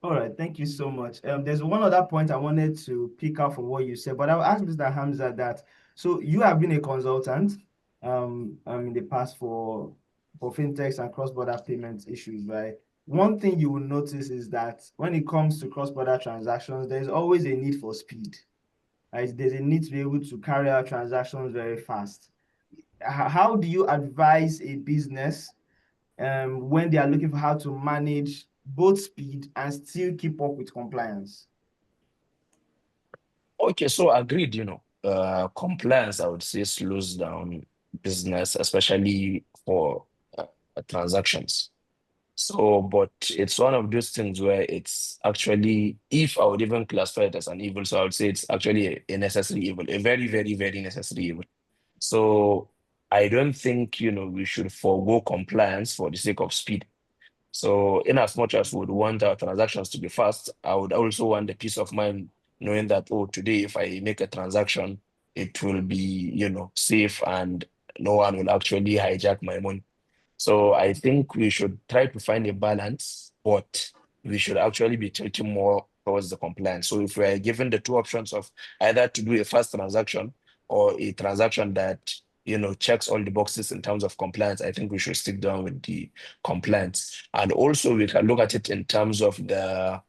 A: All right, thank you so much. There's one other point I wanted to pick up from what you said, but I'll ask Mr. Hamza that. So you have been a consultant in the past for fintechs and cross-border payments issues, right? One thing you will notice is that when it comes to cross-border transactions, there's always a need for speed, right? There's a need to be able to carry out transactions very fast. How do you advise a business when they are looking for how to manage both speed and still keep up with compliance?
B: Okay, so agreed, compliance, I would say, slows down business, especially for transactions. So, but it's one of those things where it's actually, if I would even classify it as an evil, so I would say it's actually a necessary evil, a very, very, very necessary evil. So I don't think, we should forego compliance for the sake of speed. So in as much as we would want our transactions to be fast, I would also want the peace of mind knowing that, oh, today if I make a transaction, it will be, safe and no one will actually hijack my money. So I think we should try to find a balance, but we should actually be tilting more towards the compliance. So if we are given the two options of either to do a fast transaction or a transaction that checks all the boxes in terms of compliance, I think we should stick down with the compliance. And also we can look at it in terms of the,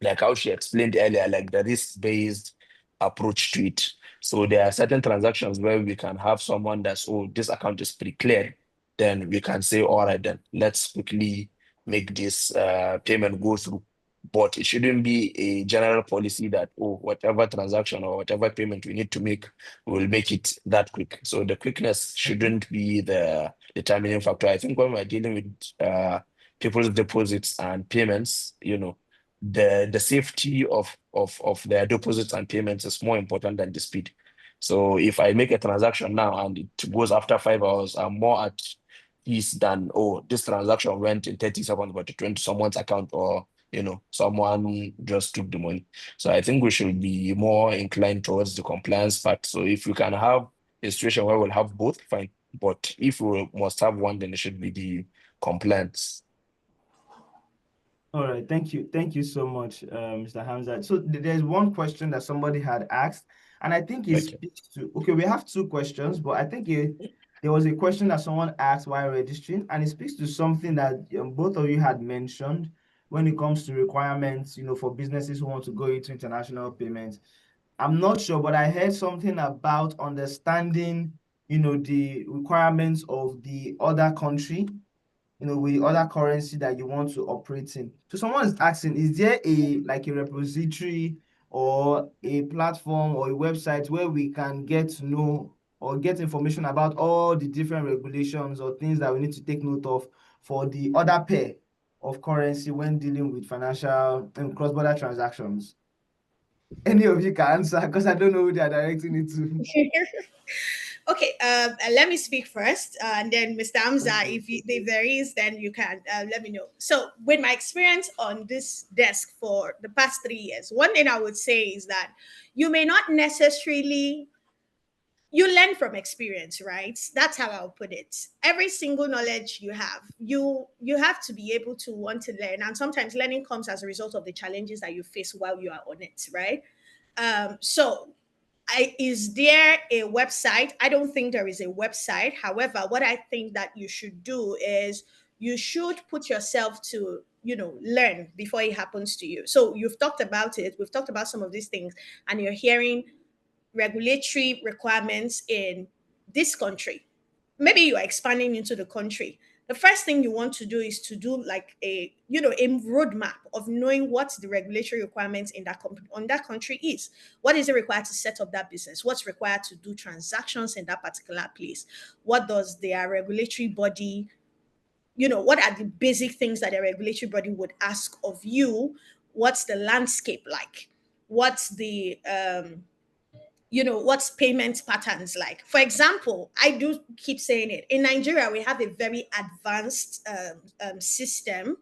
B: like how she explained earlier, like the risk-based approach to it. So there are certain transactions where we can have someone that's, oh, this account is pre-cleared. Then we can say, all right, then let's quickly make this payment go through. But it shouldn't be a general policy that, oh, whatever transaction or whatever payment we need to make, we'll make it that quick. So the quickness shouldn't be the determining factor. I think when we're dealing with people's deposits and payments, the safety of their deposits and payments is more important than the speed. So if I make a transaction now and it goes after 5 hours, I'm more at peace than, oh, this transaction went in 30 seconds, but it went to someone's account, or someone just took the money. So I think we should be more inclined towards the compliance part. So if we can have a situation where we'll have both, fine. But if we must have one, then it should be the compliance.
A: All right, thank you. Thank you so much, Mr. Hamza. So there's one question that somebody had asked, and I think it
B: Okay.
A: speaks to, okay, we have two questions, but I think there was a question that someone asked while registering, and it speaks to something that both of you had mentioned when it comes to requirements, for businesses who want to go into international payments. I'm not sure, but I heard something about understanding, the requirements of the other country, with the other currency that you want to operate in. So someone is asking, is there a repository or a platform or a website where we can get to know or get information about all the different regulations or things that we need to take note of for the other pair of currency when dealing with financial and cross-border transactions? Any of you can answer, because I don't know who they are directing it to.
C: Okay, let me speak first, and then Mr. Hamza, if there is, then you can let me know. So, with my experience on this desk for the past 3 years, one thing I would say is that you may not necessarily, you learn from experience, right? That's how I'll put it. Every single knowledge you have to be able to want to learn, and sometimes learning comes as a result of the challenges that you face while you are on it, right? So is there a website? I don't think there is a website. However, what I think that you should do is you should put yourself to, learn before it happens to you. So you've talked about it. We've talked about some of these things, and you're hearing regulatory requirements in this country. Maybe you are expanding into the country. The first thing you want to do is to do like a roadmap of knowing what the regulatory requirements in on that country is. What is it required to set up that business? What's required to do transactions in that particular place? What does their regulatory body, what are the basic things that a regulatory body would ask of you? What's the landscape like? What's the what's payment patterns like? For example, I do keep saying it, in Nigeria we have a very advanced system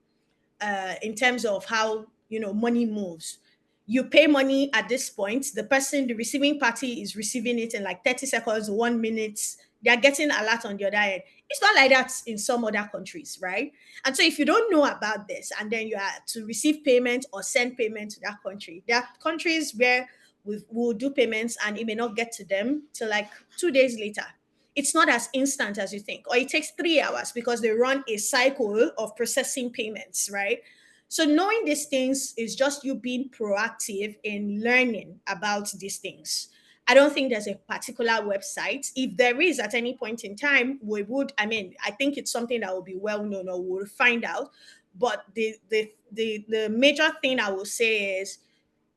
C: in terms of how money moves. You pay money at this point, the receiving party is receiving it in like 30 seconds, 1 minute. They're getting a lot on the other end. It's not like that in some other countries, right? And so if you don't know about this and then you are to receive payment or send payment to that country, there are countries where we'll do payments and it may not get to them till like 2 days later. It's not as instant as you think, or it takes 3 hours because they run a cycle of processing payments, right? So knowing these things is just you being proactive in learning about these things. I don't think there's a particular website. If there is at any point in time, I think it's something that will be well known or we'll find out. But the major thing I will say is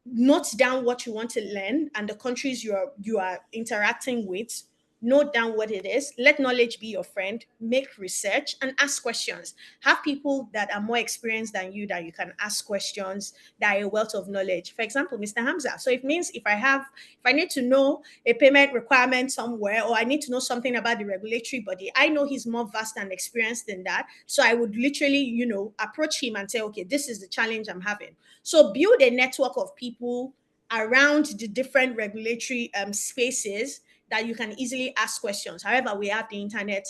C: note down what you want to learn and the countries you are interacting with. Note down what it is. Let knowledge be your friend. Make research and ask questions. Have people that are more experienced than you that you can ask questions, that are a wealth of knowledge. For example, Mr. Hamza. So it means if I need to know a payment requirement somewhere, or I need to know something about the regulatory body, I know he's more vast and experienced than that. So I would literally, approach him and say, okay, this is the challenge I'm having. So build a network of people around the different regulatory spaces that you can easily ask questions. However, we have the internet,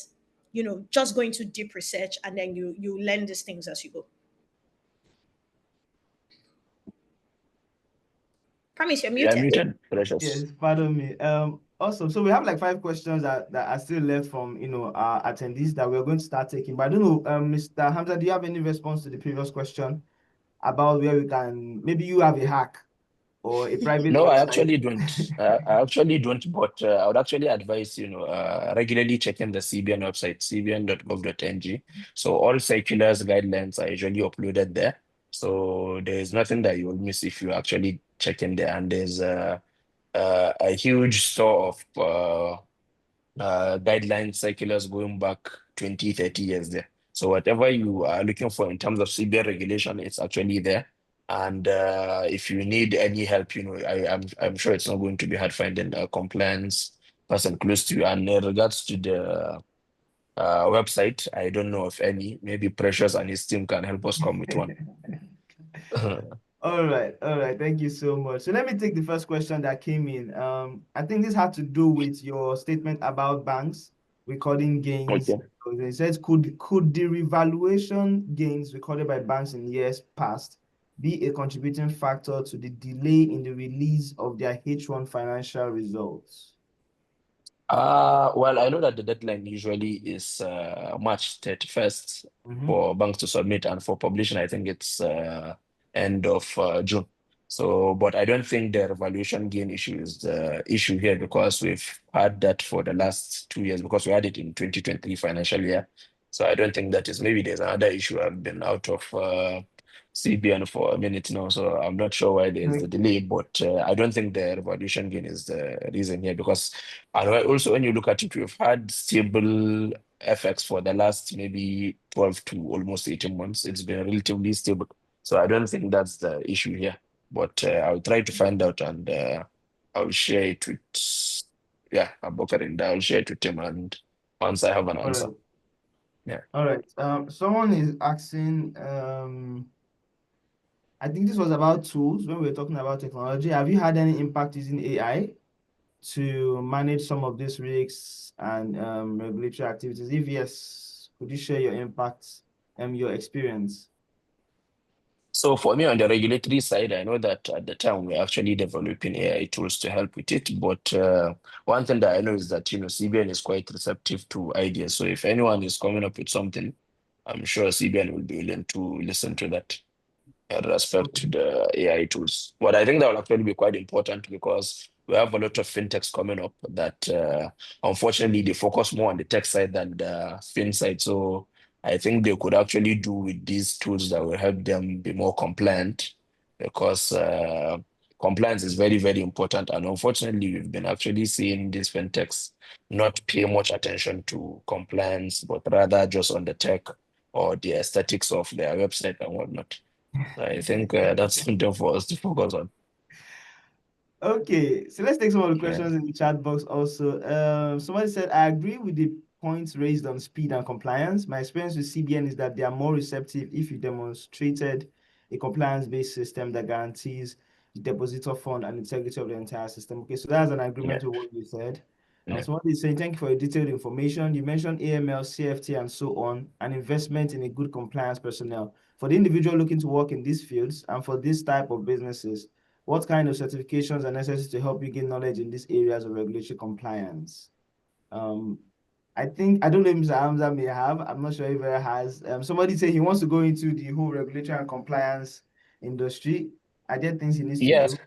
C: just go into deep research and then you learn these things as you go. Promise you're
B: Yeah,
C: muted.
B: muted, Precious.
A: Yes, pardon me. Awesome. So we have like 5 questions that are still left from our attendees that we're going to start taking. But I don't know, Mr. Hamza, do you have any response to the previous question about where we can, maybe you have a hack or a private
B: No, I
A: website?
B: actually don't. I actually don't, but I would actually advise, regularly checking the CBN website, cbn.gov.ng. So all circulars, guidelines are usually uploaded there. So there's nothing that you will miss if you actually check in there. And there's a huge store of guidelines, circulars going back 20, 30 years there. So whatever you are looking for in terms of CBN regulation, it's actually there. And if you need any help, I'm sure it's not going to be hard finding a compliance person close to you. And in regards to the website, I don't know of any. Maybe Precious and his team can help us come with one.
A: All right, all right. Thank you so much. So let me take the first question that came in. I think this had to do with your statement about banks recording gains.
B: Okay.
A: So it says, could the revaluation gains recorded by banks in years past be a contributing factor to the delay in the release of their H1 financial results?
B: Well, I know that the deadline usually is March 31st for banks to submit, and for publishing, I think it's end of June. So, but I don't think the revaluation gain issue is the issue here, because we've had that for the last 2 years, because we had it in 2023 financial year. So I don't think that is, maybe there's another issue. I've been out of CBN for a minute now, so I'm not sure why there's the delay, but I don't think the revaluation gain is the reason here, because and also, when you look at it, we've had stable FX for the last maybe 12 to almost 18 months. It's been relatively stable. So I don't think that's the issue here. But I'll try to find out, and I'll share it with, yeah, Abubakar, and I'll share it with him. And once I have an
A: All
B: answer.
A: right.
B: Yeah.
A: All right. Someone is asking, I think this was about tools when we were talking about technology. Have you had any impact using AI to manage some of these risks and regulatory activities? If yes, could you share your impacts and your experience?
B: So for me, on the regulatory side, I know that at the time we're actually developing AI tools to help with it. But one thing that I know is that, CBN is quite receptive to ideas. So if anyone is coming up with something, I'm sure CBN will be willing to listen to that in respect to the AI tools. But I think that will actually be quite important, because we have a lot of fintechs coming up that unfortunately they focus more on the tech side than the fin side. So I think they could actually do with these tools that will help them be more compliant, because compliance is very, very important. And unfortunately, we've been actually seeing these fintechs not pay much attention to compliance, but rather just on the tech or the aesthetics of their website and whatnot. I think that's something for us to focus on.
A: Okay, so let's take some of the
B: Yeah.
A: questions in the chat box also. Somebody said, I agree with the points raised on speed and compliance. My experience with CBN is that they are more receptive if you demonstrated a compliance-based system that guarantees the depositor fund and integrity of the entire system. Okay, so that's an agreement
B: Yeah.
A: with what you said.
B: Yeah.
A: Somebody is saying, thank you for your detailed information. You mentioned AML, CFT, and so on, and investment in a good compliance personnel. For the individual looking to work in these fields and for this type of businesses, what kind of certifications are necessary to help you gain knowledge in these areas of regulatory compliance? I think, I don't know if Mr. Hamza may have, I'm not sure if he has. Somebody say he wants to go into the whole regulatory and compliance industry. Are there things he needs to
B: Yes.
A: do?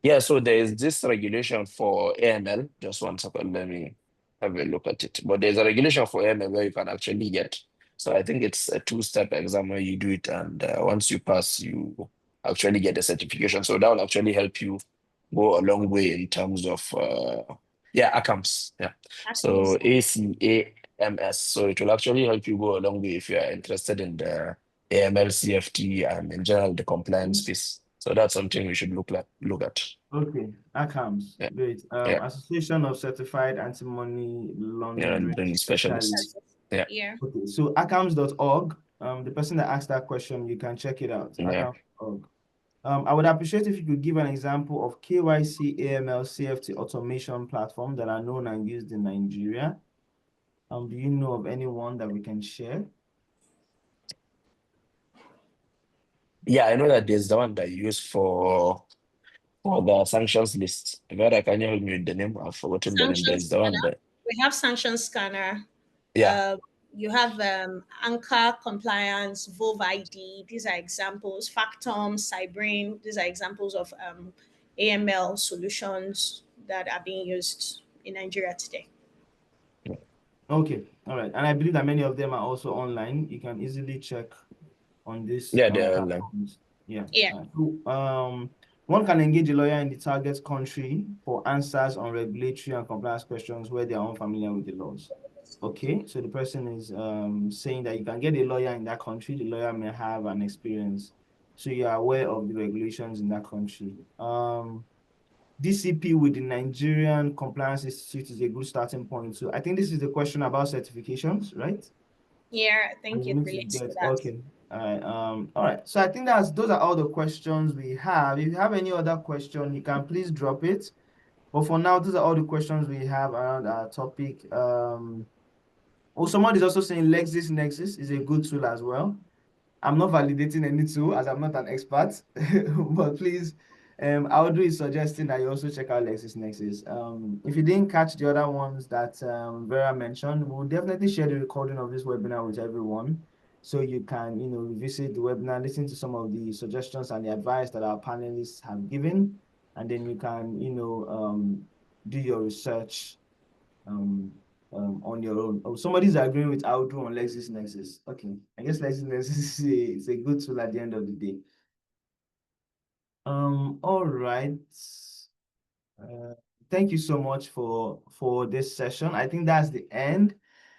B: Yeah, so there is this regulation for AML. Just one second, let me have a look at it. But there's a regulation for AML where you can actually get. So I think it's a two-step exam where you do it, and once you pass, you actually get the certification. So that will actually help you go a long way in terms of ACAMS. Yeah. So
C: Actions.
B: ACAMS. So it will actually help you go a long way if you are interested in the AML, CFT, and in general the compliance piece. So that's something we should look at.
A: Okay, ACAMS,
B: Yeah,
A: great.
B: yeah,
A: Association of Certified Anti-Money
B: yeah, and
A: Laundering
B: then
A: Specialists.
B: specialists. Yeah,
C: Yeah.
A: Okay, so acams.org, the person that asked that question, you can check it out,
B: yeah.
A: acams.org. I would appreciate if you could give an example of KYC, AML, CFT automation platform that are known and used in Nigeria. Do you know of anyone that we can share?
B: Yeah, I know that there's the one that you use for the sanctions list. Vera, can you help me with the name? I've forgotten the name.
C: Sanction
B: There's the one
C: scanner.
B: that,
C: We have sanction scanner.
B: yeah,
C: Uh, You have Anchor Compliance, Vov ID. These are examples. Factom, Cybrain. These are examples of AML solutions that are being used in Nigeria today.
A: Okay, all right. And I believe that many of them are also online. You can easily check on this
B: Yeah, they're online.
A: platforms. Yeah.
C: Yeah.
A: One can engage a lawyer in the target country for answers on regulatory and compliance questions where they are unfamiliar with the laws. Okay, so the person is saying that you can get a lawyer in that country. The lawyer may have an experience, so you are aware of the regulations in that country. DCP with the Nigerian Compliance Institute is a good starting point. So I think this is the question about certifications, right?
C: Yeah, I think
A: We
C: it
A: need to
C: relates to
A: get,
C: that.
A: okay. All right. So I think those are all the questions we have. If you have any other question, you can please drop it. But for now, those are all the questions we have around our topic. Someone is also saying LexisNexis is a good tool as well. I'm not validating any tool as I'm not an expert, but please, Audrey is suggesting that you also check out LexisNexis. If you didn't catch the other ones that Vera mentioned, we'll definitely share the recording of this webinar with everyone, so you can, revisit the webinar, listen to some of the suggestions and the advice that our panelists have given, and then you can, do your research on your own. Oh, somebody's agreeing with Audrey on LexisNexis. Okay, I guess LexisNexis is a good tool at the end of the day. All right. Thank you so much for this session. I think that's the end.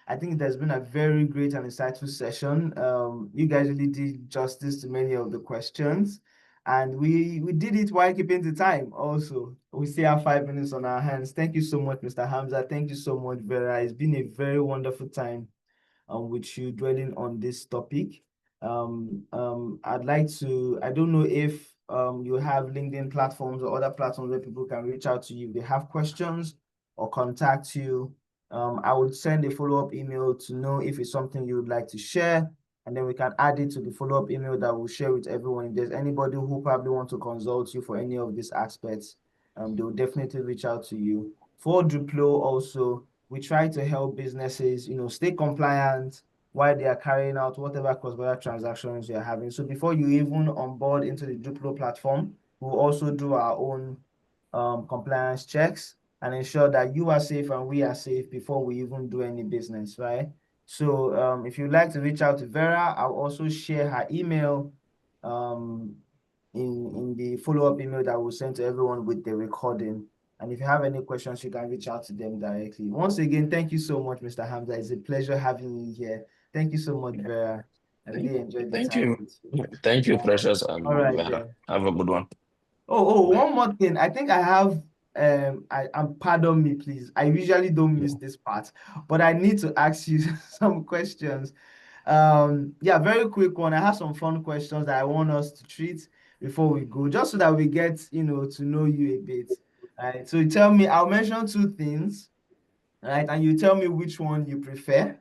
A: I think there's been a very great and insightful session. You guys really did justice to many of the questions, and we did it while keeping the time. Also, we still have 5 minutes on our hands. Thank you so much, Mr. Hamza. Thank you so much, Vera. It's been a very wonderful time with you dwelling on this topic. I'd like to, I don't know if you have LinkedIn platforms or other platforms where people can reach out to you if they have questions or contact you. I would send a follow-up email to know if it's something you would like to share, and then we can add it to the follow-up email that we'll share with everyone. If there's anybody who probably wants to consult you for any of these aspects, they will definitely reach out to you. For Duplo also, we try to help businesses, stay compliant while they are carrying out whatever cross-border transactions you're having. So before you even onboard into the Duplo platform, we'll also do our own compliance checks and ensure that you are safe and we are safe before we even do any business, right? So if you'd like to reach out to Vera, I'll also share her email in the follow-up email that we'll send to everyone with the recording. And if you have any questions, you can reach out to them directly. Once again, thank you so much, Mr. Hamza. It's a pleasure having you here. Thank you so much, Vera. I really enjoyed the time with you.
B: Thank you, Precious.
A: All right,
B: Vera. Have a good one.
A: one more thing. I think I have pardon me, please. I usually don't miss this part, but I need to ask you some questions. Yeah, very quick one. I have some fun questions that I want us to treat before we go, just so that we get, to know you a bit. All right. So you tell me, I'll mention two things, right? And you tell me which one you prefer,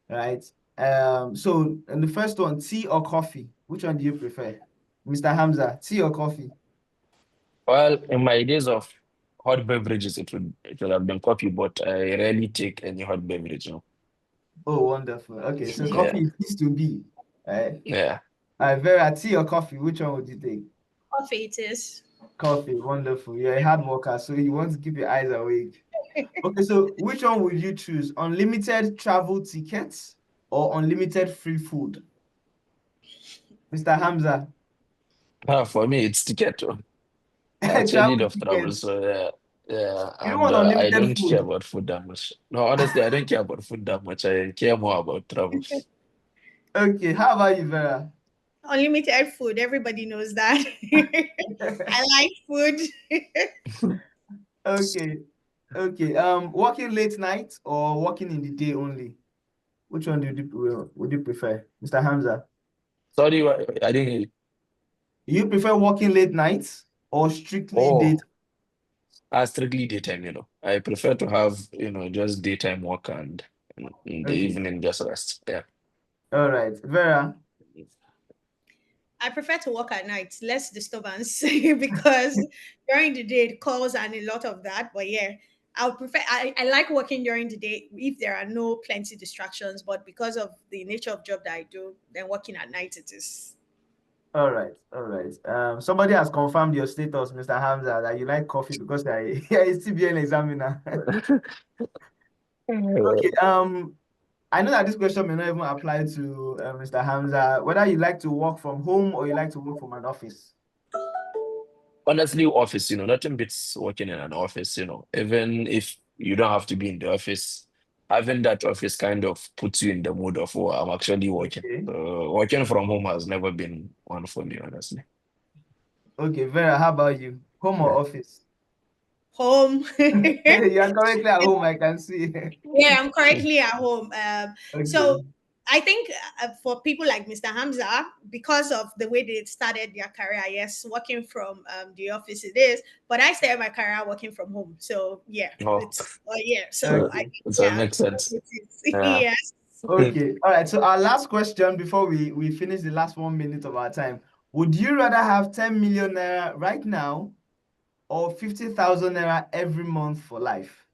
A: right? So and the first one, tea or coffee? Which one do you prefer? Mr. Hamza, tea or coffee?
B: Well, in my days of hot beverages, it would have been coffee, but I rarely take any hot beverage now.
A: Oh, wonderful. Okay, so
B: Yeah.
A: coffee it used to be, right?
B: Yeah.
A: Vera, tea or coffee? Which one would you take?
C: Coffee it is.
A: Coffee, wonderful. You're a hard worker, so you want to keep your eyes awake. Okay, so which one would you choose? Unlimited travel tickets or unlimited free food? Mr. Hamza,
B: For me, it's ticket. I actually
A: travel
B: love travel,
A: tickets.
B: so yeah, yeah,
A: You don't
B: and
A: want
B: I
A: unlimited
B: don't care
A: food.
B: about food that much. No, honestly, I don't care about food that much. I care more about travel.
A: Okay, how about you, Vera?
C: Unlimited food. Everybody knows that. I like food.
A: Okay, okay. Working late night or working in the day only? Which one would you prefer, Mr. Hamza?
B: Sorry, I didn't hear you.
A: Do you prefer working late nights or strictly
B: Oh,
A: date?
B: strictly daytime. I prefer to have, just daytime work and in the
A: Okay,
B: evening just rest. Yeah.
A: all right. Vera,
C: I prefer to work at night, less disturbance because during the day it calls and a lot of that. But yeah, I would prefer, I like working during the day if there are no plenty distractions, but because of the nature of job that I do, then working at night it is.
A: All right, all right. Somebody has confirmed your status, Mr. Hamza, that you like coffee because you're a CBN examiner. Okay. I know that this question may not even apply to Mr. Hamza. Whether you like to work from home or you like to work from an office.
B: Honestly, office, nothing beats working in an office, even if you don't have to be in the office, having that office kind of puts you in the mood of, oh, I'm actually working.
A: Okay.
B: So working from home has never been one for me, honestly.
A: Okay, Vera, how about you? Home or
B: Yeah.
A: office?
C: Home.
A: You are currently at home, I can see.
C: Yeah, I'm currently at home. So
A: Okay.
C: I think for people like Mr. Hamza, because of the way they started their career, yes, working from the office it is, but I started my career working from home. So yeah,
B: Oh,
C: it's yeah. So I
A: Okay.
C: think
B: so it
C: yeah,
B: makes sense.
C: it is.
B: Yeah.
C: Yes.
A: Okay. All right. So our last question before we finish the last 1 minute of our time. Would you rather have 10 million naira right now or 50,000 naira every month for life?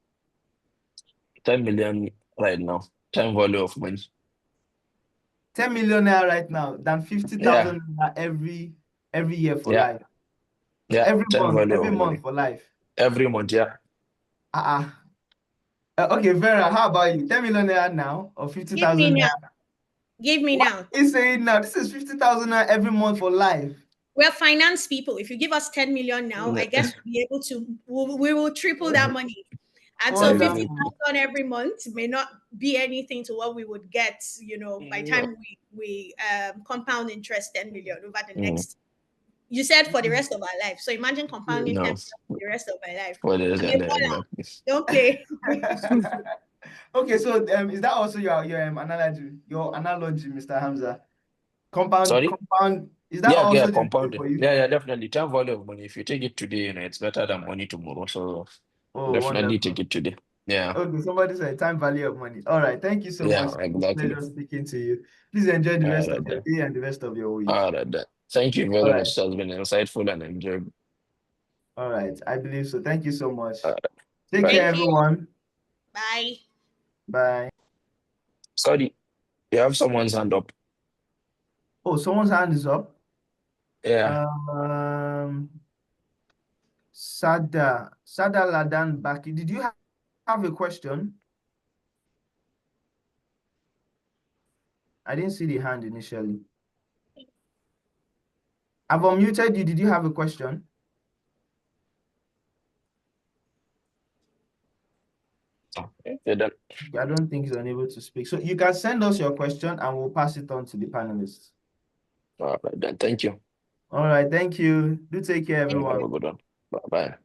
B: 10 million right now, time value of money.
A: 10 million naira right now than
B: Yeah,
A: 50,000 naira every year for
B: yeah,
A: life.
B: yeah, time value
A: Every
B: of
A: month
B: money.
A: for life.
B: Every month, yeah.
A: Uh-uh. Okay, Vera, how about you? 10 million naira now or
C: Give me
A: 50,000
C: now.
A: naira?
C: Give me
A: What
C: now.
A: are you saying now? This is 50,000 naira every month for life.
C: We're finance people. If you give us 10 million now, I guess we'll be able to, we will triple that money. And so
A: Wonderful.
C: 50,000 every month may not be anything to what we would get, by the time we compound interest 10 million over the
B: Mm,
C: next. You said for the rest of our life. So imagine compounding 10
B: no,
C: million for the rest of my life.
B: what is
C: I
B: it?
C: mean,
B: Yeah, exactly.
C: don't play.
A: Okay, so is that also your analogy, Mr. Hamza?
B: Sorry?
A: Compound, is that
B: Yeah,
A: also the thing
B: compounding.
A: for you?
B: Yeah, definitely. Time value of money. If you take it today, it's better than money tomorrow. So
A: Oh,
B: definitely take
A: wonderful.
B: it today. Yeah,
A: Okay, somebody said time value of money. All right, thank you so
B: yeah,
A: much. It was a
B: exactly.
A: pleasure speaking to you. Please enjoy the
B: All
A: rest
B: right
A: of your
B: then.
A: day and the rest of your week.
B: All right then. Thank you
A: All
B: very
A: right,
B: much. It has been insightful and enjoyable.
A: all right. I believe so. Thank you so much.
B: All right,
A: Take
B: bye.
A: care,
C: Thank you.
A: everyone.
C: Bye.
A: Bye.
B: Sorry, you have someone's hand up.
A: Oh, someone's hand is up.
B: Yeah.
A: Sada Ladan Baki. Did you have a question? I didn't see the hand initially. I've unmuted you. Did you have a question?
B: Okay, then.
A: I don't think he's unable to speak. So you can send us your question and we'll pass it on to the panelists.
B: All right then. Thank you.
A: All right. Thank you. Do take care,
B: Have a
A: everyone.
B: good one. Bye bye.